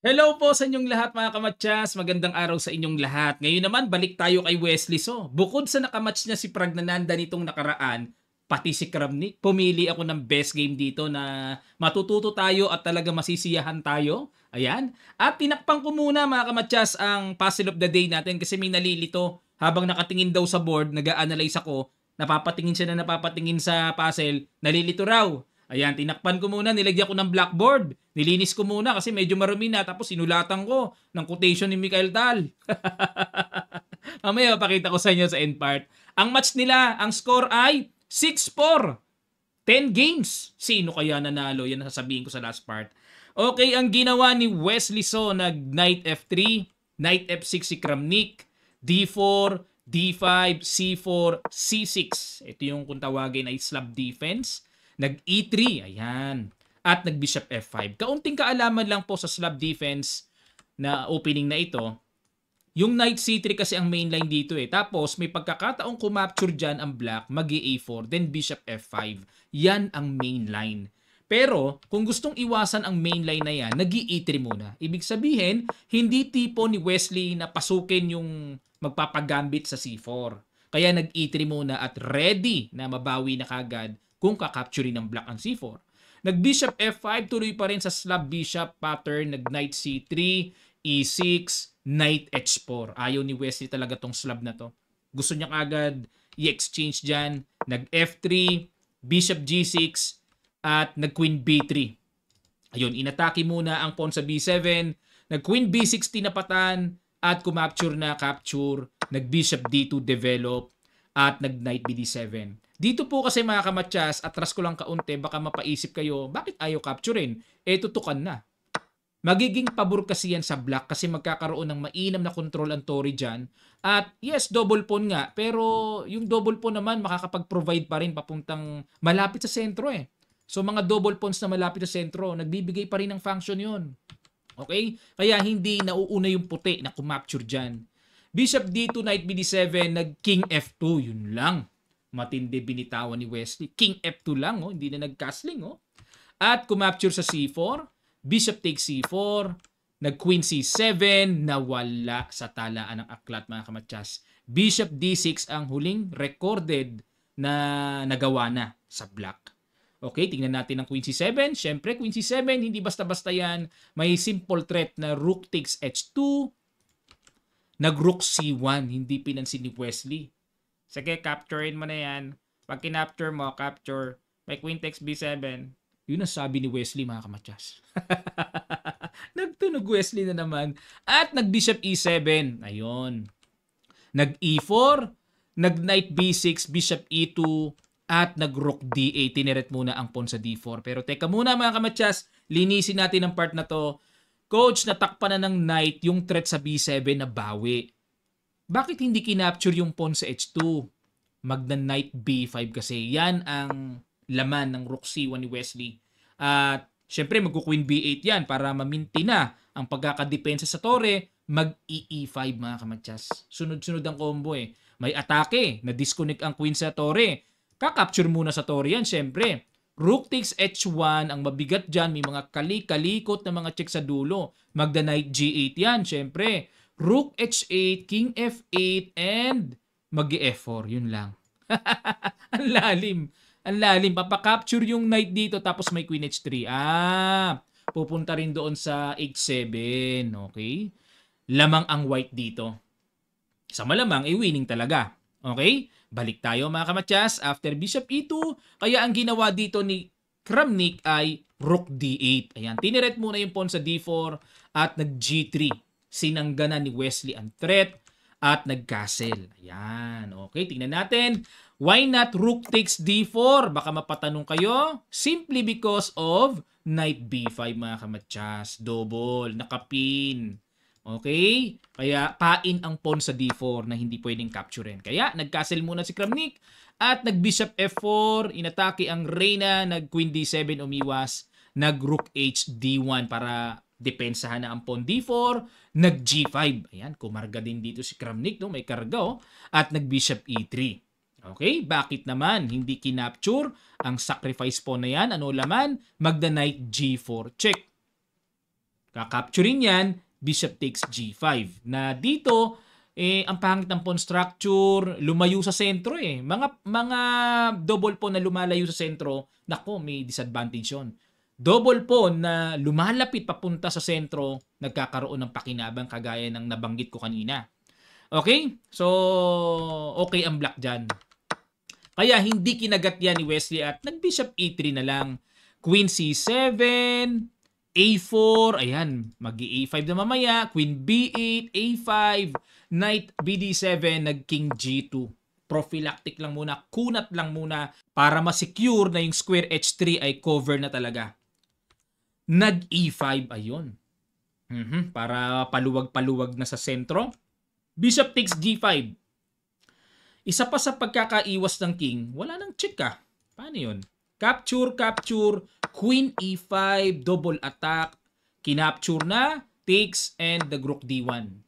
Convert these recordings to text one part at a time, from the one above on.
Hello po sa inyong lahat mga kamatyas. Magandang araw sa inyong lahat. Ngayon naman, balik tayo kay Wesley So. Bukod sa nakamatch niya si Pragnananda nitong nakaraan, pati si Kramnik, pumili ako ng best game dito na matututo tayo at talaga masisiyahan tayo. Ayan. At tinakpan ko muna mga kamatyas ang puzzle of the day natin kasi may nalilito. Habang nakatingin daw sa board, nag-a-analyze ako, napapatingin siya na napapatingin sa puzzle, nalilito raw. Ayan, tinakpan ko muna, nilagyan ko ng blackboard. Nilinis ko muna kasi medyo marumi na tapos sinulatan ko ng quotation ni Mikael Tal. Mamaya pakita ko sa inyo sa end part. Ang match nila, ang score ay 6-4. 10 games. Sino kaya nanalo? Yan ang sasabihin ko sa last part. Okay, ang ginawa ni Wesley So, nag Knight F3, Knight F6 si Kramnik, D4, D5, C4, C6. Ito yung kung tawagin ay slab defense. Nag E3, ayan. At nag Bishop F5. Kaunting kaalaman lang po sa slab defense na opening na ito. Yung Knight C3 kasi ang main line dito eh. Tapos may pagkakataong kumapture dyan ang black, mag A4, then Bishop F5. Yan ang main line. Pero kung gustong iwasan ang main line na yan, nag E3 muna. Ibig sabihin, hindi tipo ni Wesley na pasukin yung magpapagambit sa C4. Kaya nag E3 muna at ready na mabawi na kagad kung kakapturin ng black ang C4. Nag Bishop F5, tuloy pa rin sa slab bishop pattern, nag Knight C3, E6, Knight H4. Ayaw ni Wesley talaga tong slab na to. Gusto niya kagad i-exchange dyan. Nag F3, Bishop G6, at nag Queen B3. Ayun, inatake muna ang pawn sa B7, nag Queen B6 tinapatan, at kumapture na capture, nag Bishop D2 develop, at nag Knight BD7. Dito po kasi mga kamatyas, atras ko lang kaunti, baka mapaisip kayo, bakit ayaw capturein? Tutukan na. Magiging pabor kasi yan sa black kasi magkakaroon ng mainam na control ang Tory dyan. At yes, double pawn nga. Pero yung double pawn naman makakapag-provide pa rin papuntang malapit sa sentro eh. So mga double pawns na malapit sa sentro, nagbibigay pa rin ng function yon. Okay? Kaya hindi nauuna yung puti na kumapture dyan. Bishop D2, Knight BD7, nag King F2. Yun lang. Matindi binitawan ni Wesley. King F2 lang, oh. Hindi na nag-castling. Oh. At kumapture sa C4. Bishop takes C4, nag Queen C7, nawala sa talaan ng aklat mga kamatyas. Bishop D6 ang huling recorded na nagawa na sa black. Okay, tingnan natin ang Queen C7. Siyempre, Queen C7, hindi basta-basta yan. May simple threat na Rook takes H2, nag-Rook C1, hindi pinansin ni Wesley. Sige, capturein mo na yan. Pag kinapture mo, capture. May Queen takes B7, yun ang sabi ni Wesley mga kamatyas. Nagtunog Wesley na naman. At nag-Bishop E7. Ayun. Nag-E4. Nag-Knight B6, Bishop E2. At nag-Rook D8. Tineret muna ang pawn sa D4. Pero teka muna mga kamatyas. Linisin natin ang part na to. Coach, natakpan na ng Knight yung threat sa B7 na bawi. Bakit hindi kinapture yung pawn sa H2? Magna-Knight B5 kasi. Yan ang laman ng Rook C1 ni Wesley. At syempre magku-Queen B8 yan para maminti na ang pagkakadepensa sa tore, mag-E5 mga kamatyas. Sunod-sunod ang combo eh. May atake, na-disconnect ang Queen sa tore. Kakapture muna sa tore yan syempre. Rook takes H1, ang mabigat dyan, may mga kalikot na mga check sa dulo. Magda-Knight G8 yan syempre. Rook H8, King F8, and mag-E4. Yun lang. Ang lalim. Ang lalim. Papakapture yung knight dito tapos may queen h3. Pupunta rin doon sa h7. Okay? Lamang ang white dito. Sa malamang, winning talaga. Okay? Balik tayo mga kamatyas. After bishop e2, kaya ang ginawa dito ni Kramnik ay rook d8. Ayan. Tiniret muna yung pawn sa d4 at nag g3. Sinanggana ni Wesley ang threat at nag-castle. Ayan. Okay, tingnan natin. Why not rook takes d4? Baka mapatanong kayo. Simply because of knight b5 mga kamatyas. Double. Nakapin. Okay? Kaya pain ang pawn sa d4 na hindi pwedeng capturein. Kaya nag-castle muna si Kramnik at nag-bishop f4. Inatake ang reyna. Nag-queen d7 umiwas. Nag-rook h d1 para depensahan na ang pawn d4, nag-g5. Ayan, kumarga din dito si Kramnik, no? May karga, oh. At nag-bishop e3. Okay, bakit naman hindi kinapture ang sacrifice pawn na yan? Ano laman? Magda-knight g4 check. Kakapturin yan, bishop takes g5. Na dito, ang pangit ng pawn structure, lumayo sa sentro eh. Mga double pawn na lumalayo sa sentro, nako, may disadvantage yun. Double pawn na lumalapit papunta sa sentro, nagkakaroon ng pakinabang kagaya ng nabanggit ko kanina. Okay? So, okay ang black dyan. Kaya hindi kinagat yan ni Wesley at nag-bishop e3 na lang. Queen c7, a4, ayan, mag-a5 na mamaya, queen b8, a5, knight bd7, nag-king g2. Prophylactic lang muna, kunat lang muna para ma-secure na yung square h3 ay cover na talaga. Nag-e5, ayun. Para paluwag-paluwag na sa sentro. Bishop takes g5. Isa pa sa pagkakaiwas ng king, wala nang check ah. Paano yun? Capture, capture, queen e5, double attack, kinapture na, takes, and the rook d1.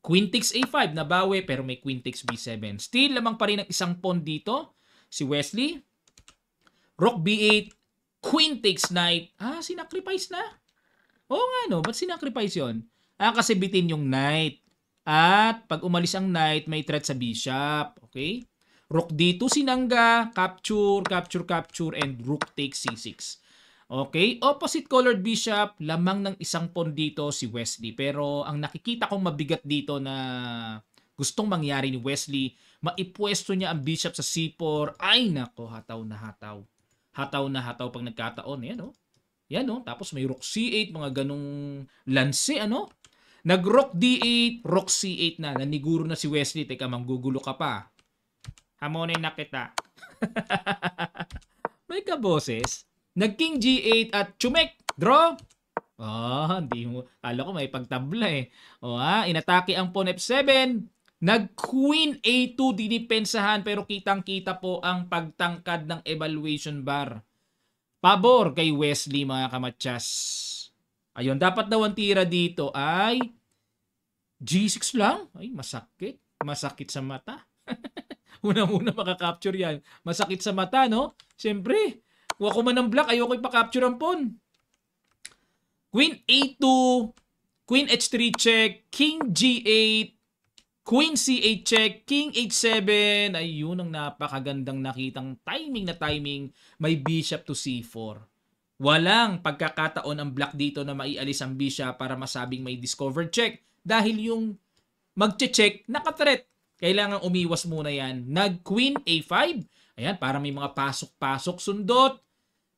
Queen takes a5, nabawi, pero may queen takes b7. Still, lamang pa rin ang isang pawn dito, si Wesley. Rook b8, queen takes knight. Sinacrifice na? Oo nga no, ba't sinacrifice yun? Kasi bitin yung knight. At pag umalis ang knight, may threat sa bishop. Okay? Rook d2 sinangga, capture, capture, capture, and rook takes c6. Okay? Opposite colored bishop, lamang ng isang pawn dito si Wesley. Pero ang nakikita kong mabigat dito na gustong mangyari ni Wesley, maipwesto niya ang bishop sa c4. Ay nako, hataw na hataw. Hataw na hataw pag nagkataon. Yan o. Yan o. Tapos may rook c8, mga ganong lanse, ano? Nag-rook d8, rook c8 na. Naniguro na si Wesley. Teka, manggugulo ka pa. Hamonin na kita. May kaboses. Nag-king g8 at chumek. Draw. Hindi mo. Kala ko may pagtabla eh. Inatake ang pawn f7. Nag-queen a2. Dinipensahan pero kitang-kita po ang pagtangkad ng evaluation bar. Pabor kay Wesley, mga kamatsas. Ayun, dapat daw ang tira dito ay G6 lang. Ay, masakit. Masakit sa mata. Una-una makakapture yan. Masakit sa mata, no? Siyempre, kung ako man ng black, ayoko ipakapture ang pawn. Queen A2, Queen H3 check, King G8, Queen C8 check, King H7. Ayun ang napakagandang nakitang timing. May bishop to C4. Walang pagkakataon ang black dito na maialis ang bishop para masabing may discovered check. Dahil yung magche-check, naka-threat. Kailangan umiwas muna yan. Nag-queen A5. Ayan, para may mga pasok-pasok sundot.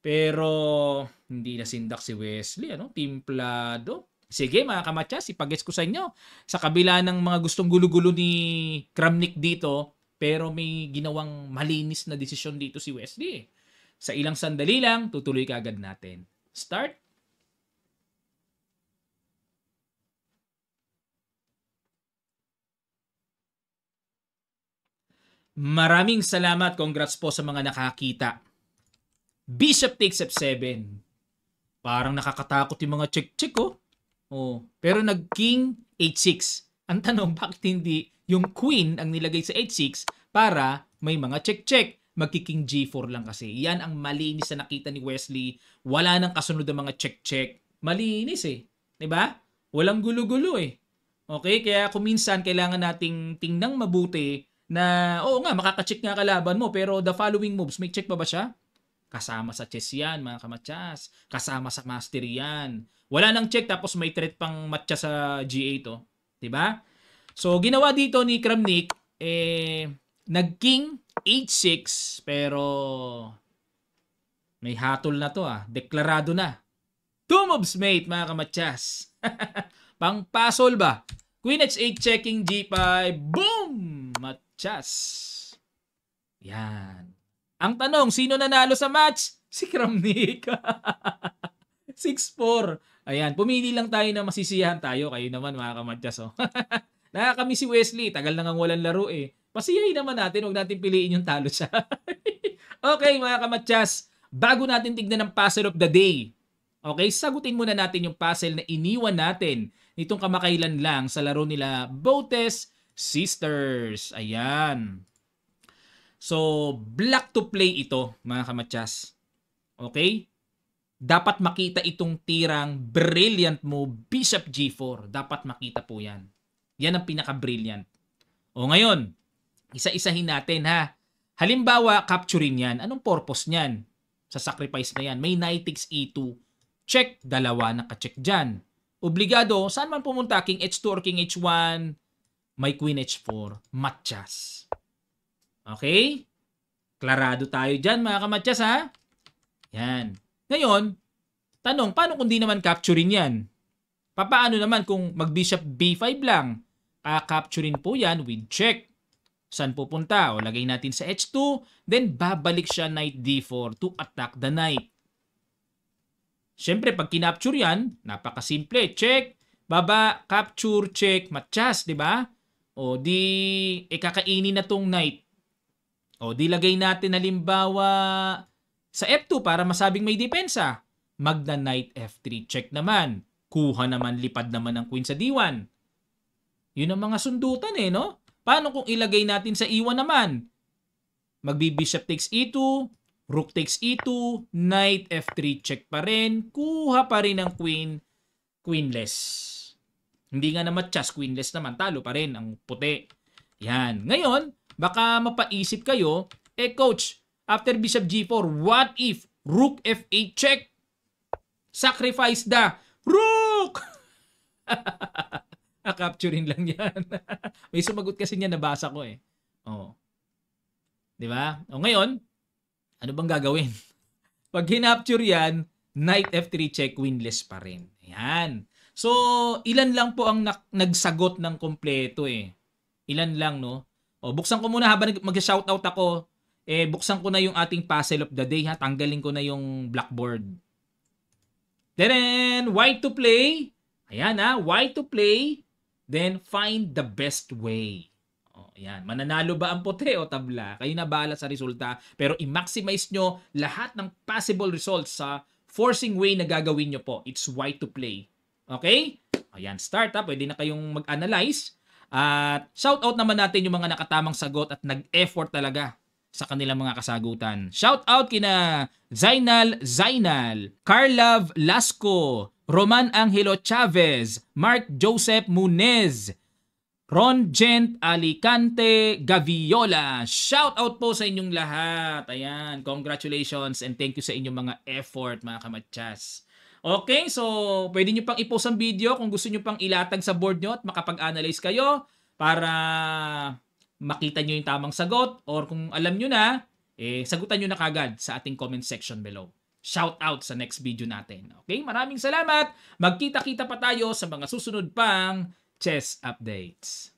Pero hindi na sindak si Wesley. Timplado. Sige mga kamatsas, ipagets ko sa inyo. Sa kabila ng mga gustong gulo-gulo ni Kramnik dito, pero may ginawang malinis na desisyon dito si Wesley. Sa ilang sandali lang, tutuloy kaagad natin. Start. Maraming salamat. Congrats po sa mga nakakita. Bishop takes f7. Parang nakakatakot yung mga check-check, pero nag-king h6. Ang tanong, bakit hindi yung queen ang nilagay sa h6 para may mga check-check? Magkiking g4 lang kasi. Yan ang malinis na nakita ni Wesley. Wala nang kasunod ng mga check-check. Malinis eh. Diba? Walang gulo-gulo eh. Okay? Kaya kung minsan kailangan nating tingnang mabuti na, oo nga, makaka-check nga kalaban mo, pero the following moves, may check pa ba siya? Kasama sa chess yan, mga kamatsas. Kasama sa master yan. Wala nang check, tapos may threat pang matcha sa G8, Diba? So, ginawa dito ni Kramnik, nag-king h6, pero may hatol na to Deklarado na. 2 moves mate, mga kamatsas. Pang pasol ba? Queen h8 checking g5. Boom! Matsas. Yan. Ang tanong, sino nanalo sa match? Si Kramnik. 6-4. Ayan, pumili lang tayo na masisiyahan tayo. Kayo naman mga kamatsas. Nakakami si Wesley. Tagal na ngang walang laro Pasiyahin naman natin. Huwag natin piliin yung talo siya. Okay mga kamatsas. Bago natin tignan ang puzzle of the day. Okay, sagutin muna natin yung puzzle na iniwan natin nitong kamakailan lang sa laro nila Botes Sisters. Ayan. So, black to play ito, mga kamatsas. Okay? dapat makita itong tirang brilliant move, Bishop G4. Dapat makita po yan. Yan ang pinaka-brilliant. O ngayon, isa-isahin natin ha. Halimbawa, capturing yan. Anong purpose niyan? Sa sacrifice na yan. May knight takes e2. Check. Dalawa naka-check dyan. Obligado, saan man pumunta? King h2 or king h1. May queen h4. Matchas. Okay? Klarado tayo dyan mga kamatyas ha. Yan. Ngayon, tanong, paano kung di naman capturing yan? Paano naman kung mag-bishop b5 lang? Capturing po yan with check. Saan pupunta? O lagay natin sa h2, then babalik siya knight d4 to attack the knight. Siyempre, pag kinapture yan, napakasimple. Check, baba, capture, check, matchas, di ba? O di, kakainin na tong knight. O di lagay natin halimbawa sa f2 para masabing may depensa. Magna knight f3, check naman. Kuha naman, lipad naman ang queen sa d1. Yun ang mga sundutan no? Paano kung ilagay natin sa e1 naman? Magbi-bishop takes e2, rook takes e2, knight f3 check pa rin, kuha pa rin ang queen, queenless. Hindi nga na matchas, queenless naman, talo pa rin ang puti. Yan. Ngayon, baka mapaisip kayo, coach, after bishop g4, what if rook f8 check? Sacrifice the rook! Capturing lang yan. May sumagot kasi niya, nabasa ko Oh. 'Di ba? O ngayon, ano bang gagawin? Pag hinapture yan, knight f3 check, winless pa rin. Ayan. So, ilan lang po ang nagsagot ng kompleto Ilan lang, no? O, buksan ko muna habang mag-shoutout ako. Buksan ko na yung ating puzzle of the day, ha? Tanggalin ko na yung blackboard. Then, why to play? Ayan, ha? Why to play? Then, find the best way. O, ayan. Mananalo ba ang puti o tabla? Kayo na bahala sa resulta. Pero i-maximize nyo lahat ng possible results sa forcing way na gagawin nyo po. It's why to play. Okay? Ayan, start ha. Pwede na kayong mag-analyze. At shout out naman natin yung mga nakatamang sagot at nag-effort talaga sa kanilang mga kasagutan. Shout out kina Zainal, Carlav Lasco, Roman Angelo Chavez, Mark Joseph Munez, Ron Gent Alicante Gaviola. Shout out po sa inyong lahat. Ayan, congratulations and thank you sa inyong mga effort mga kamatyas. Okay, so pwede nyo pang i-post ang video kung gusto nyo pang ilatag sa board nyo at makapag-analyze kayo para makita nyo yung tamang sagot or kung alam nyo na, sagutan nyo na kagad sa ating comment section below. Shout out sa next video natin. Okay, maraming salamat. Magkita-kita pa tayo sa mga susunod pang chess updates.